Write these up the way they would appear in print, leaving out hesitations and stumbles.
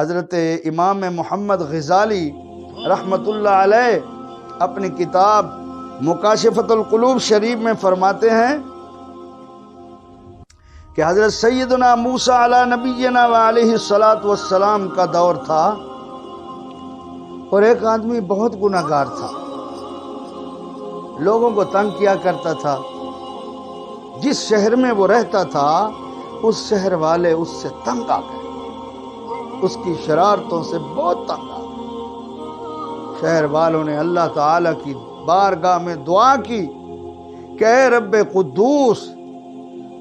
حضرت امام محمد غزالی رحمۃ اللہ علیہ اپنی کتاب مکاشفۃ القلوب شریف میں فرماتے ہیں کہ حضرت سیدنا موسیٰ علی نبینا وعلیہ الصلاۃ والسلام کا دور تھا اور ایک آدمی بہت گناہگار تھا، لوگوں کو تنگ کیا کرتا تھا۔ جس شہر میں وہ رہتا تھا اس شہر والے اس سے تنگ آ گئے، اس کی شرارتوں سے بہت تنگ آ گئے۔ شہر والوں نے اللہ تعالی کی بارگاہ میں دعا کی کہ اے رب قدوس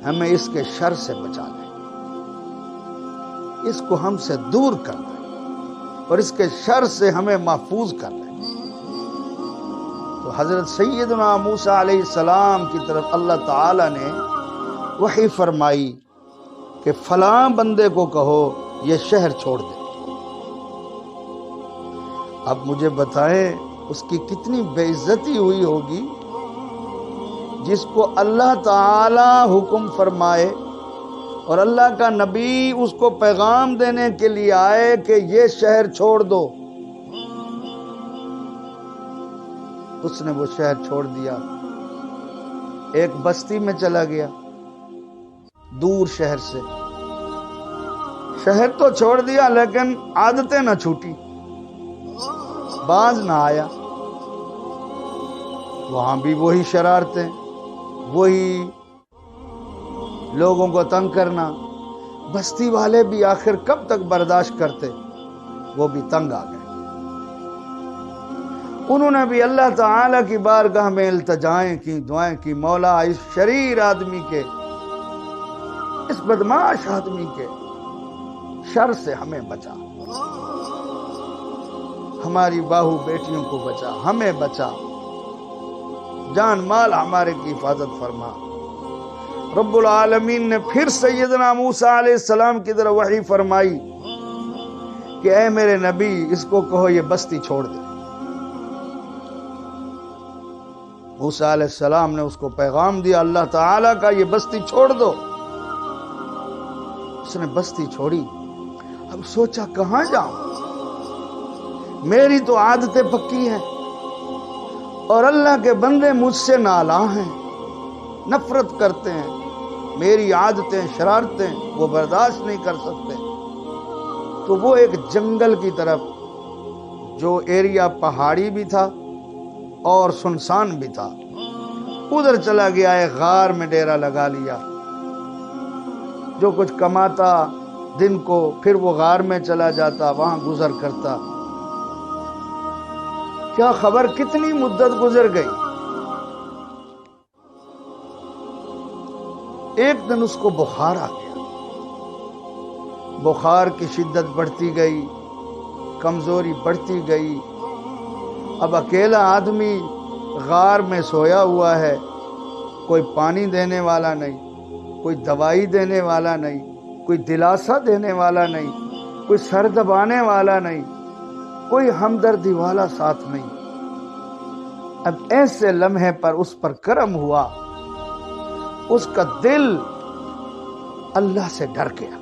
ہمیں اس کے شر سے بچا لے، اس کو ہم سے دور کر دے اور اس کے شر سے ہمیں محفوظ کر لے۔ تو حضرت سیدنا موسیٰ علیہ السلام کی طرف اللہ تعالی نے وحی فرمائی کہ فلاں بندے کو کہو یہ شہر چھوڑ دے۔ اب مجھے بتائیں اس کی کتنی بے عزتی ہوئی ہوگی جس کو اللہ تعالی حکم فرمائے اور اللہ کا نبی اس کو پیغام دینے کے لیے آئے کہ یہ شہر چھوڑ دو۔ اس نے وہ شہر چھوڑ دیا، ایک بستی میں چلا گیا دور شہر سے۔ شہر تو چھوڑ دیا لیکن عادتیں نہ چھوٹی، باز نہ آیا۔ وہاں بھی وہی شرارتیں، وہی لوگوں کو تنگ کرنا۔ بستی والے بھی آخر کب تک برداشت کرتے، وہ بھی تنگ آ گئے۔ انہوں نے بھی اللہ تعالی کی بارگاہ میں التجائیں کی، دعائیں کی، مولا اس شریر آدمی کے، اس بدمعاش آدمی کے شر سے ہمیں بچا، ہماری باہو بیٹیوں کو بچا، ہمیں بچا، جان مال ہمارے کی حفاظت فرما۔ رب العالمین نے پھر سیدنا موسیٰ علیہ السلام کی طرف وحی فرمائی کہ اے میرے نبی اس کو کہو یہ بستی چھوڑ دے۔ موسیٰ علیہ السلام نے اس کو پیغام دیا اللہ تعالیٰ کا، یہ بستی چھوڑ دو۔ اس نے بستی چھوڑی۔ اب سوچا کہاں جاؤں، میری تو عادتیں پکی ہیں اور اللہ کے بندے مجھ سے نالاں ہیں، نفرت کرتے ہیں، میری عادتیں شرارتیں وہ برداشت نہیں کر سکتے۔ تو وہ ایک جنگل کی طرف، جو ایریا پہاڑی بھی تھا اور سنسان بھی تھا، ادھر چلا گیا، ایک غار میں ڈیرا لگا لیا۔ جو کچھ کماتا دن کو پھر وہ غار میں چلا جاتا، وہاں گزر کرتا۔ کیا خبر کتنی مدت گزر گئی، ایک دن اس کو بخار آ گیا۔ بخار کی شدت بڑھتی گئی، کمزوری بڑھتی گئی۔ اب اکیلا آدمی غار میں سویا ہوا ہے، کوئی پانی دینے والا نہیں، کوئی دوائی دینے والا نہیں، کوئی دلاسا دینے والا نہیں، کوئی سر دبانے والا نہیں، کوئی ہمدردی والا ساتھ نہیں۔ اب ایسے لمحے پر اس پر کرم ہوا، اس کا دل اللہ سے ڈر گیا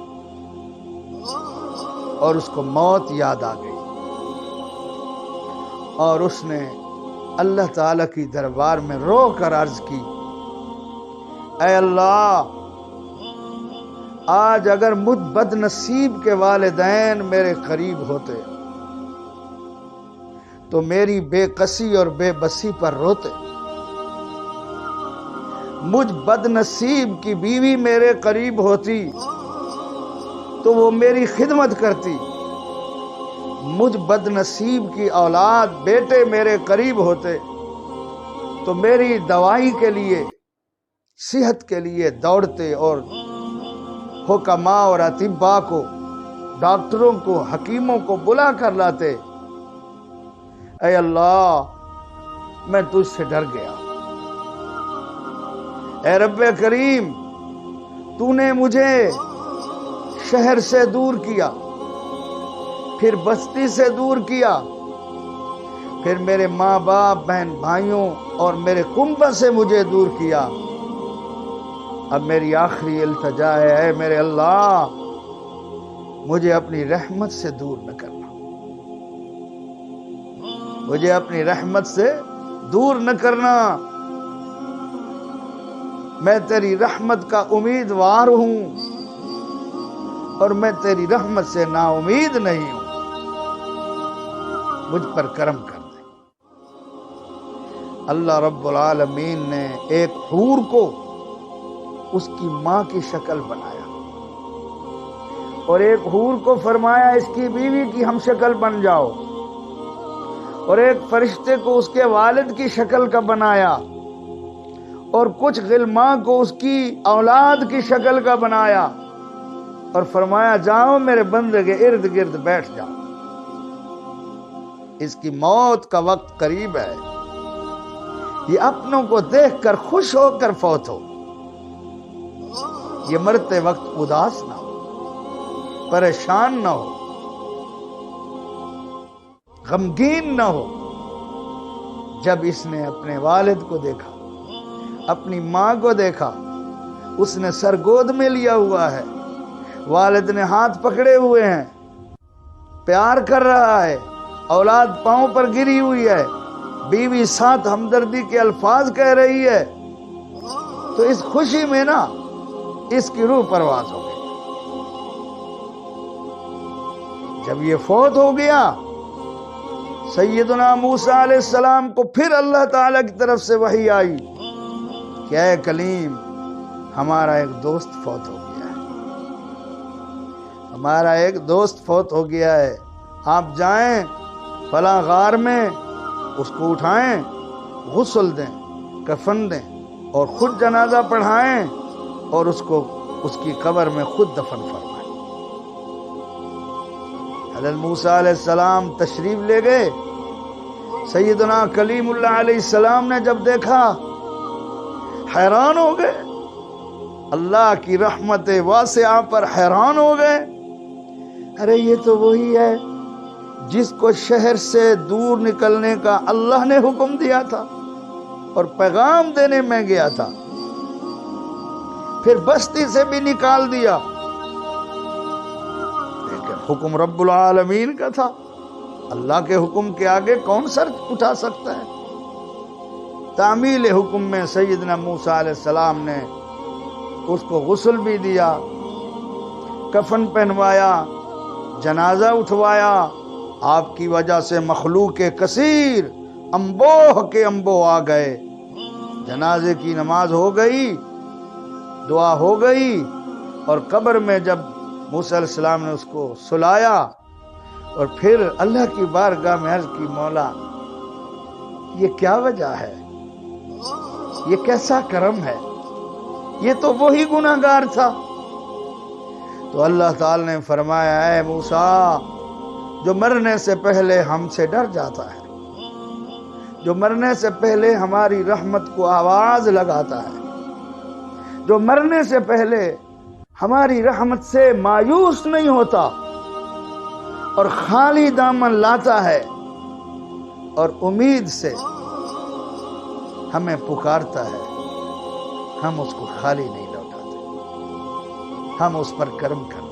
اور اس کو موت یاد آ گئی، اور اس نے اللہ تعالی کی دربار میں رو کر عرض کی اے اللہ، آج اگر مجھ بد نصیب کے والدین میرے قریب ہوتے تو میری بے قصی اور بے بسی پر روتے، مجھ بد نصیب کی بیوی میرے قریب ہوتی تو وہ میری خدمت کرتی، مجھ بد نصیب کی اولاد بیٹے میرے قریب ہوتے تو میری دوائی کے لیے، صحت کے لیے دوڑتے اور حکماء اور اطباء کو، ڈاکٹروں کو، حکیموں کو بلا کر لاتے۔ اے اللہ میں تجھ سے ڈر گیا، اے رب کریم تو نے مجھے شہر سے دور کیا، پھر بستی سے دور کیا، پھر میرے ماں باپ، بہن بھائیوں اور میرے کنبہ سے مجھے دور کیا۔ اب میری آخری التجا ہے، اے میرے اللہ مجھے اپنی رحمت سے دور نہ کرنا، مجھے اپنی رحمت سے دور نہ کرنا، میں تیری رحمت کا امیدوار ہوں اور میں تیری رحمت سے نا امید نہیں ہوں، مجھ پر کرم کر دے۔ اللہ رب العالمین نے ایک حور کو اس کی ماں کی شکل بنایا اور ایک حور کو فرمایا اس کی بیوی کی ہم شکل بن جاؤ، اور ایک فرشتے کو اس کے والد کی شکل کا بنایا، اور کچھ غلماں کو اس کی اولاد کی شکل کا بنایا، اور فرمایا جاؤ میرے بندے کے ارد گرد بیٹھ جاؤ، اس کی موت کا وقت قریب ہے، یہ اپنوں کو دیکھ کر خوش ہو کر فوت ہو، یہ مرتے وقت اداس نہ ہو، پریشان نہ ہو، غمگین نہ ہو۔ جب اس نے اپنے والد کو دیکھا، اپنی ماں کو دیکھا، اس نے سر گود میں لیا ہوا ہے، والد نے ہاتھ پکڑے ہوئے ہیں، پیار کر رہا ہے، اولاد پاؤں پر گری ہوئی ہے، بیوی ساتھ ہمدردی کے الفاظ کہہ رہی ہے، تو اس خوشی میں نا اس کی روح پرواز ہو گئی۔ جب یہ فوت ہو گیا، سیدنا موسیٰ علیہ السلام کو پھر اللہ تعالیٰ کی طرف سے وحی آئی کہ اے کلیم، ہمارا ایک دوست فوت ہو گیا ہے، ہمارا ایک دوست فوت ہو گیا ہے، آپ جائیں فلاں غار میں اس کو اٹھائیں، غسل دیں، کفن دیں، اور خود جنازہ پڑھائیں، اور اس کو اس کی قبر میں خود دفن فرمائیں۔ حضرت موسیٰ علیہ السلام تشریف لے گئے، سیدنا کلیم اللہ علیہ السلام نے جب دیکھا حیران ہو گئے، اللہ کی رحمت واسعہ پر حیران ہو گئے۔ ارے یہ تو وہی ہے جس کو شہر سے دور نکلنے کا اللہ نے حکم دیا تھا اور پیغام دینے میں گیا تھا، پھر بستی سے بھی نکال دیا، لیکن حکم رب العالمین کا تھا، اللہ کے حکم کے آگے کون سر اٹھا سکتا ہے؟ تعمیل حکم میں سیدنا موسیٰ علیہ السلام نے اس کو غسل بھی دیا، کفن پہنوایا، جنازہ اٹھوایا، آپ کی وجہ سے مخلوق کثیر انبوہ کے انبوہ آ گئے، جنازے کی نماز ہو گئی، دعا ہو گئی، اور قبر میں جب موسیٰ علیہ السلام نے اس کو سلایا اور پھر اللہ کی بارگاہ میں عرض کی، مولا یہ کیا وجہ ہے، یہ کیسا کرم ہے، یہ تو وہی گناہگار تھا۔ تو اللہ تعالی نے فرمایا، اے موسیٰ، جو مرنے سے پہلے ہم سے ڈر جاتا ہے، جو مرنے سے پہلے ہماری رحمت کو آواز لگاتا ہے، جو مرنے سے پہلے ہماری رحمت سے مایوس نہیں ہوتا اور خالی دامن لاتا ہے اور امید سے ہمیں پکارتا ہے، ہم اس کو خالی نہیں لوٹاتے، ہم اس پر کرم کرتے ہیں۔